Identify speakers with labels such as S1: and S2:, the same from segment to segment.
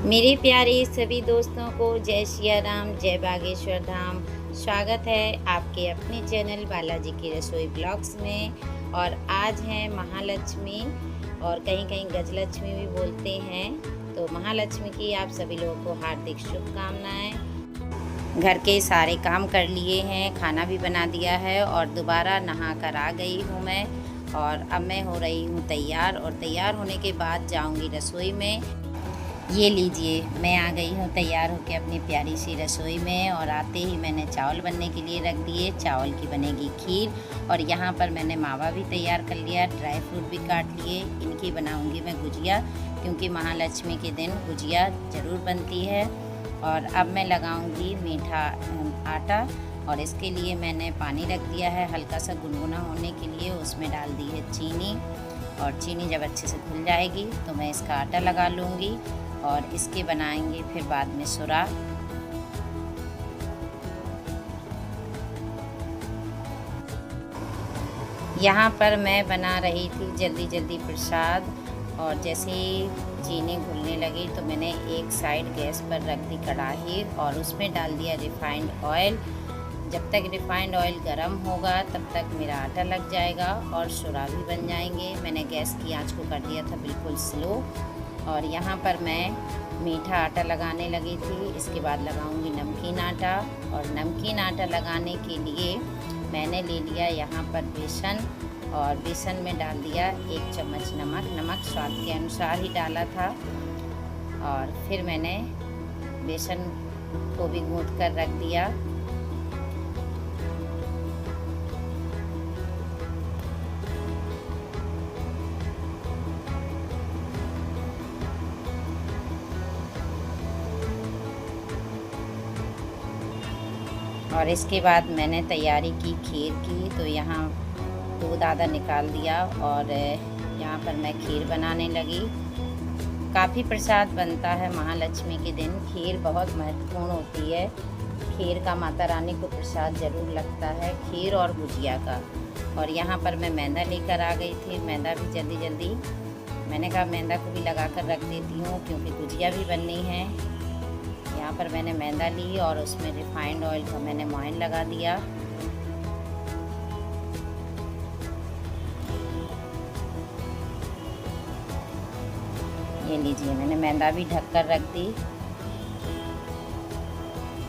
S1: मेरे प्यारे सभी दोस्तों को जय सिया राम, जय बागेश्वर धाम। स्वागत है आपके अपने चैनल बालाजी की रसोई ब्लॉग्स में। और आज है महालक्ष्मी और कहीं कहीं गजलक्ष्मी भी बोलते हैं। तो महालक्ष्मी की आप सभी लोगों को हार्दिक शुभकामनाएं। घर के सारे काम कर लिए हैं, खाना भी बना दिया है और दोबारा नहा कर आ गई हूँ मैं। और अब मैं हो रही हूँ तैयार और तैयार होने के बाद जाऊँगी रसोई में। ये लीजिए, मैं आ गई हूँ तैयार होकर अपनी प्यारी सी रसोई में। और आते ही मैंने चावल बनने के लिए रख दिए। चावल की बनेगी खीर और यहाँ पर मैंने मावा भी तैयार कर लिया, ड्राई फ्रूट भी काट लिए। इनकी बनाऊँगी मैं गुजिया, क्योंकि महालक्ष्मी के दिन गुजिया ज़रूर बनती है। और अब मैं लगाऊँगी मीठा आटा और इसके लिए मैंने पानी रख दिया है हल्का सा गुनगुना होने के लिए। उसमें डाल दी है चीनी और चीनी जब अच्छे से घुल जाएगी तो मैं इसका आटा लगा लूँगी और इसके बनाएंगे फिर बाद में सुराख। यहाँ पर मैं बना रही थी जल्दी जल्दी प्रसाद। और जैसे ही चीनी घुलने लगी तो मैंने एक साइड गैस पर रख दी कढ़ाई और उसमें डाल दिया रिफाइंड ऑयल। जब तक रिफाइंड ऑयल गर्म होगा तब तक मेरा आटा लग जाएगा और सुराख भी बन जाएंगे। मैंने गैस की आंच को कर दिया था बिल्कुल स्लो। और यहाँ पर मैं मीठा आटा लगाने लगी थी। इसके बाद लगाऊंगी नमकीन आटा। और नमकीन आटा लगाने के लिए मैंने ले लिया यहाँ पर बेसन और बेसन में डाल दिया 1 चम्मच नमक स्वाद के अनुसार ही डाला था। और फिर मैंने बेसन को भी गूँथ कर रख दिया। और इसके बाद मैंने तैयारी की खीर की। तो यहाँ दूध आधा निकाल दिया और यहाँ पर मैं खीर बनाने लगी। काफ़ी प्रसाद बनता है महालक्ष्मी के दिन। खीर बहुत महत्वपूर्ण होती है। खीर का माता रानी को प्रसाद ज़रूर लगता है, खीर और गुजिया का। और यहाँ पर मैं मैदा लेकर आ गई थी। मैदा भी जल्दी जल्दी मैंने कहा मैदा को भी लगा कर रख देती हूँ, क्योंकि गुजिया भी बननी है। यहाँ पर मैंने मैदा ली और उसमें रिफाइंड ऑयल का मैंने मोइन लगा दिया। ये लीजिए, मैंने मैदा भी ढक कर रख दी।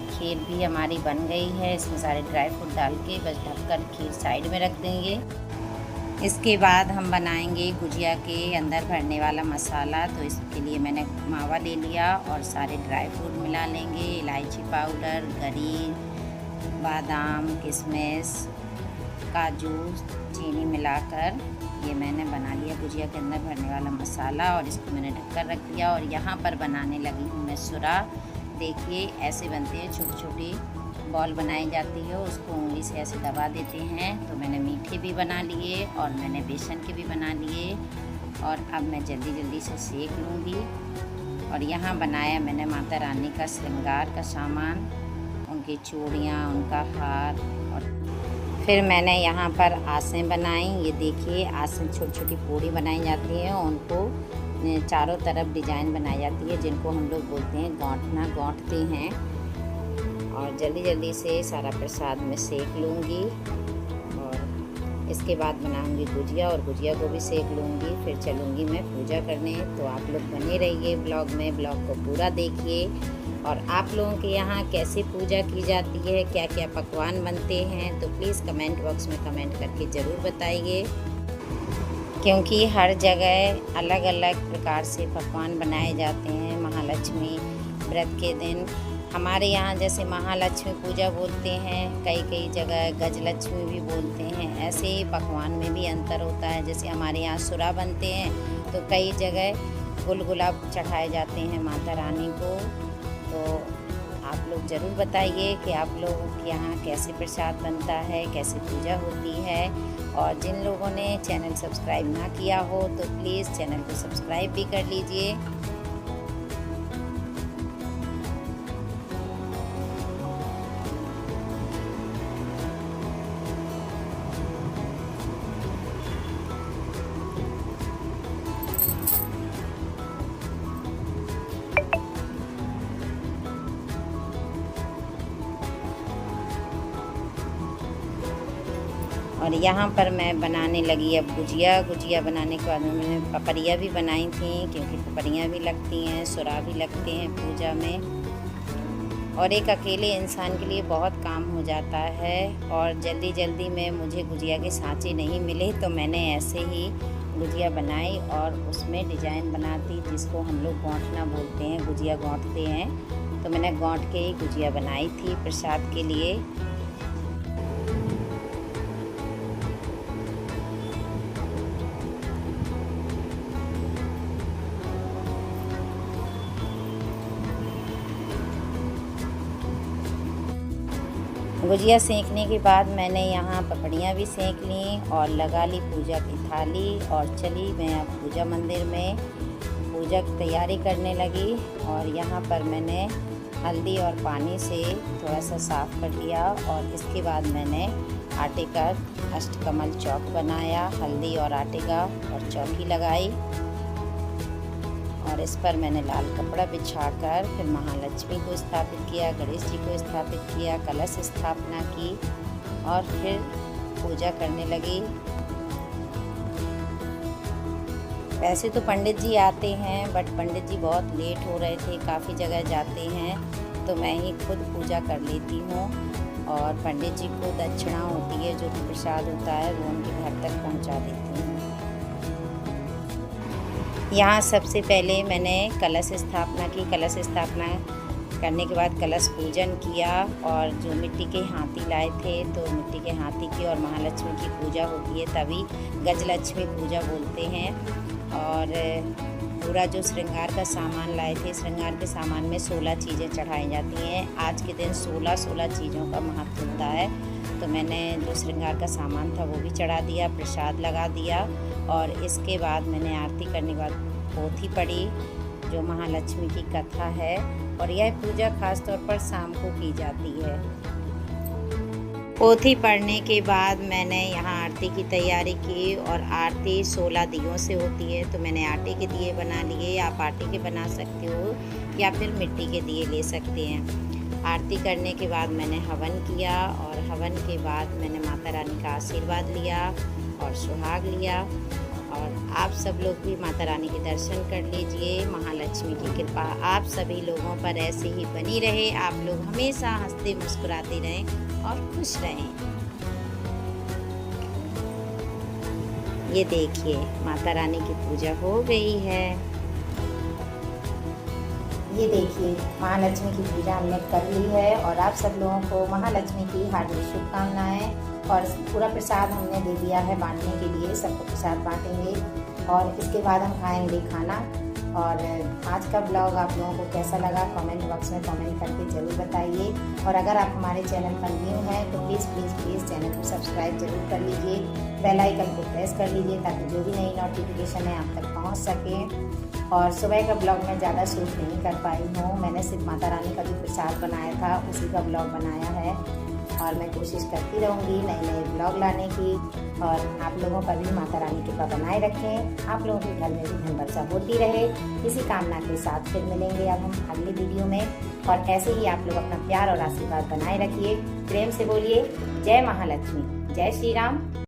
S1: खीर भी हमारी बन गई है। इसमें सारे ड्राई फ्रूट डाल के बस ढककर खीर साइड में रख देंगे। इसके बाद हम बनाएंगे गुजिया के अंदर भरने वाला मसाला। तो इसके लिए मैंने मावा ले लिया और सारे ड्राई फ्रूट मिला लेंगे। इलायची पाउडर, गरी, बादाम, किशमिश, काजू, चीनी मिलाकर ये मैंने बना लिया गुजिया के अंदर भरने वाला मसाला। और इसको मैंने ढककर रख दिया। और यहाँ पर बनाने लगी हूँ मैं सुराख। देखिए, ऐसे बनते हैं, छोटी छोटी बॉल बनाई जाती है, उसको उंगली से ऐसे दबा देते हैं। तो मैंने मीठे भी बना लिए और मैंने बेसन के भी बना लिए। और अब मैं जल्दी जल्दी से सेक लूँगी। और यहाँ बनाया मैंने माता रानी का श्रृंगार का सामान, उनकी चूड़ियाँ, उनका हार। और फिर मैंने यहाँ पर आसें बनाई। ये देखिए, आसें छोटी छोटी पूड़ी बनाई जाती हैं, उनको चारों तरफ डिजाइन बनाई जाती है, जिनको हम लोग बोलते हैं गौंठना, गौंठते हैं। और जल्दी जल्दी से सारा प्रसाद में सेक लूँगी। और इसके बाद बनाऊँगी गुजिया और गुजिया को भी सेक लूँगी। फिर चलूँगी मैं पूजा करने। तो आप लोग बने रहिए ब्लॉग में, ब्लॉग को पूरा देखिए। और आप लोगों के यहाँ कैसे पूजा की जाती है, क्या क्या पकवान बनते हैं, तो प्लीज़ कमेंट बॉक्स में कमेंट करके ज़रूर बताइए, क्योंकि हर जगह अलग अलग प्रकार से पकवान बनाए जाते हैं महालक्ष्मी व्रत के दिन। हमारे यहाँ जैसे महालक्ष्मी पूजा बोलते हैं, कई कई जगह गजलक्ष्मी भी बोलते हैं। ऐसे ही पकवान में भी अंतर होता है। जैसे हमारे यहाँ सुराख बनते हैं तो कई जगह गुलाब चढ़ाए जाते हैं माता रानी को। तो आप लोग ज़रूर बताइए कि आप लोगों के यहाँ कैसे प्रसाद बनता है, कैसे पूजा होती है। और जिन लोगों ने चैनल सब्सक्राइब ना किया हो तो प्लीज़ चैनल को सब्सक्राइब भी कर लीजिए। और यहाँ पर मैं बनाने लगी अब गुजिया बनाने के बाद मैंने पपड़ियाँ भी बनाई थी, क्योंकि पपड़ियाँ भी लगती हैं, सुरा भी लगते हैं पूजा में। और एक अकेले इंसान के लिए बहुत काम हो जाता है, और जल्दी जल्दी में मुझे गुजिया के सांचे नहीं मिले तो मैंने ऐसे ही गुजिया बनाई और उसमें डिज़ाइन बनाती, जिसको हम लोग गौंठना बोलते हैं, गुजिया गौंठते हैं। तो मैंने गौंठ के ही गुजिया बनाई थी प्रसाद के लिए। गुजिया सेंकने के बाद मैंने यहाँ पपड़ियाँ भी सेंक ली और लगा ली पूजा की थाली, और चली मैं अब पूजा मंदिर में पूजा की तैयारी करने लगी। और यहाँ पर मैंने हल्दी और पानी से थोड़ा सा साफ़ कर लिया, और इसके बाद मैंने आटे का अष्टकमल चौक बनाया, हल्दी और आटे का, और चौकी लगाई। और इस पर मैंने लाल कपड़ा बिछाकर फिर महालक्ष्मी को स्थापित किया, गणेश जी को स्थापित किया, कलश स्थापना की और फिर पूजा करने लगी। वैसे तो पंडित जी आते हैं, बट पंडित जी बहुत लेट हो रहे थे, काफ़ी जगह जाते हैं, तो मैं ही खुद पूजा कर लेती हूँ। और पंडित जी को दक्षिणा होती है, जो कि प्रसाद होता है, वो उनके घर तक पहुँचा देती हूँ। यहाँ सबसे पहले मैंने कलश स्थापना की। कलश स्थापना करने के बाद कलश पूजन किया, और जो मिट्टी के हाथी लाए थे तो मिट्टी के हाथी की और महालक्ष्मी की पूजा होती है, तभी गजलक्ष्मी पूजा बोलते हैं। और पूरा जो श्रृंगार का सामान लाए थे, श्रृंगार के सामान में 16 चीज़ें चढ़ाई जाती हैं। आज के दिन 16 चीज़ों का महत्व होता है, तो मैंने जो श्रृंगार का सामान था वो भी चढ़ा दिया, प्रसाद लगा दिया। और इसके बाद मैंने आरती करने के बाद पोथी पढ़ी, जो महालक्ष्मी की कथा है, और यह पूजा खास तौर पर शाम को की जाती है। पोथी पढ़ने के बाद मैंने यहाँ आरती की तैयारी की, और आरती 16 दियों से होती है, तो मैंने आटे के दिए बना लिए। आप आटे के बना सकते हो या फिर मिट्टी के दिए ले सकते हैं। आरती करने के बाद मैंने हवन किया, और हवन के बाद मैंने माता रानी का आशीर्वाद लिया और सुहाग लिया। और आप सब लोग भी माता रानी के दर्शन कर लीजिए। महालक्ष्मी की कृपा आप सभी लोगों पर ऐसे ही बनी रहे। आप लोग हमेशा हंसते मुस्कुराते रहें और खुश रहें। ये देखिए, माता रानी की पूजा हो गई है। ये देखिए, महालक्ष्मी की पूजा हमने कर ली है, और आप सब लोगों को महालक्ष्मी की हार्दिक शुभकामनाएं। और पूरा प्रसाद हमने दे दिया है बांटने के लिए, सबको प्रसाद बांटेंगे, और इसके बाद हम खाएंगे खाना। और आज का ब्लॉग आप लोगों को कैसा लगा कमेंट बॉक्स में कमेंट करके ज़रूर बताइए। और अगर आप हमारे चैनल पर न्यू हैं तो प्लीज़ चैनल को सब्सक्राइब जरूर कर लीजिए, बेल आइकन को प्रेस कर लीजिए, ताकि जो भी नई नोटिफिकेशन है आप तक पहुँच सके। और सुबह का ब्लॉग मैं ज़्यादा शूट नहीं कर पाई हूँ, मैंने सिर्फ माता रानी का जो प्रसाद बनाया था उसी का ब्लॉग बनाया है, और मैं कोशिश करती रहूँगी नए नए ब्लॉग लाने की। और आप लोगों पर भी माता रानी कृपा बनाए रखें, आप लोगों के घर में भी धन वर्षा होती रहे। इसी कामना के साथ फिर मिलेंगे अब हम अगली वीडियो में, और ऐसे ही आप लोग अपना प्यार और आशीर्वाद बनाए रखिए। प्रेम से बोलिए जय महालक्ष्मी, जय श्री राम।